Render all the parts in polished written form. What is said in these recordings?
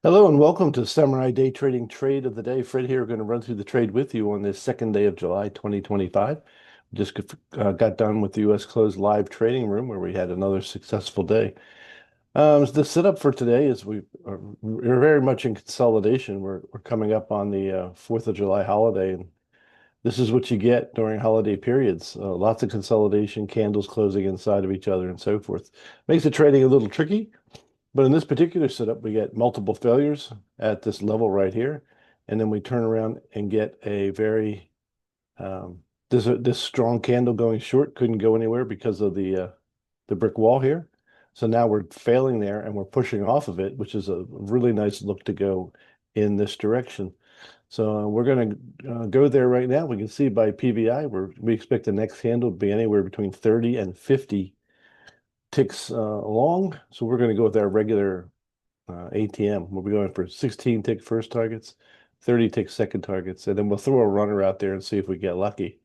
Hello and welcome to Samurai Day Trading Trade of the Day. Fred here, going to run through the trade with you on this second day of July 2025. Just got done with the U.S. closed live trading room where we had another successful day. The setup for today is we're very much in consolidation. We're coming up on the 4th of July holiday, and this is what you get during holiday periods. Lots of consolidation, candles closing inside of each other, and so forth. Makes the trading a little tricky. But in this particular setup, we get multiple failures at this level right here. And then we turn around and get a very, this strong candle going short couldn't go anywhere because of the brick wall here. So now we're failing there and we're pushing off of it, which is a really nice look to go in this direction. So we're going to go there right now. We can see by PVI, we expect the next candle to be anywhere between 30 and 50 ticks long. So we're going to go with our regular ATM. We'll be going for 16 tick first targets, 30 tick second targets, and then we'll throw a runner out there and see if we get lucky,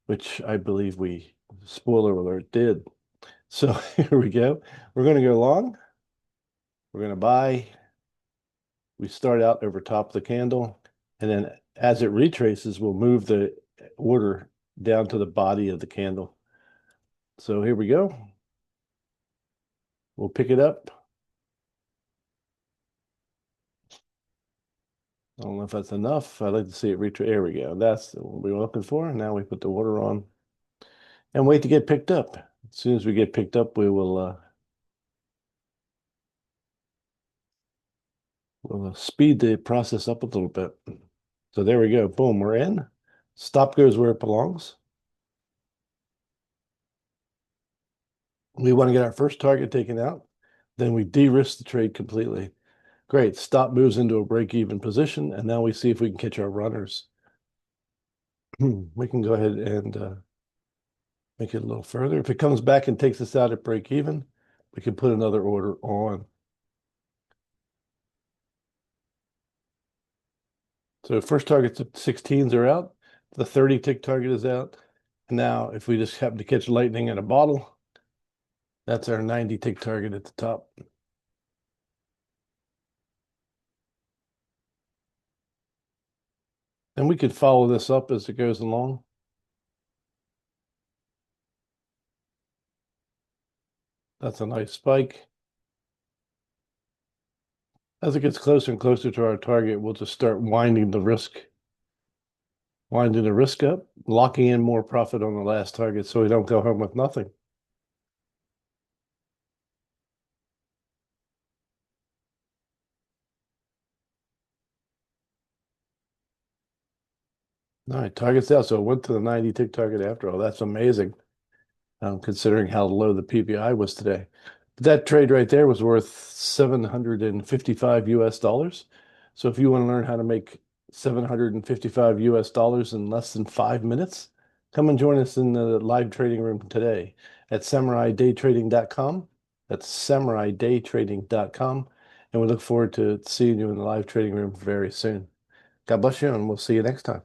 which I believe we, spoiler alert, did. So here we go. We're going to go long. We're going to buy. We start out over top of the candle, and then as it retraces, we'll move the order down to the body of the candle. So here we go. We'll pick it up. I don't know if that's enough. I'd like to see it retrace. There we go. That's what we were looking for. Now we put the order on and wait to get picked up. As soon as we get picked up, we'll speed the process up a little bit. So there we go. Boom, we're in. Stop goes where it belongs. We want to get our first target taken out. Then we de-risk the trade completely. Great. Stop moves into a break-even position, and now we see if we can catch our runners. We can go ahead and make it a little further. If it comes back and takes us out at break-even, we can put another order on. So first targets at 16s are out. The 30 tick target is out. And now if we just happen to catch lightning in a bottle, that's our 90 tick target at the top. And we could follow this up as it goes along. That's a nice spike. As it gets closer and closer to our target, we'll just start winding the risk up, locking in more profit on the last target so we don't go home with nothing. All right, target's out. So it went to the 90 tick target after all. That's amazing, considering how low the PVI was today. But that trade right there was worth 755 US dollars. So if you want to learn how to make 755 US dollars in less than 5 minutes, come and join us in the live trading room today at samuraidaytrading.com. That's samuraidaytrading.com. And we look forward to seeing you in the live trading room very soon. God bless you, and we'll see you next time.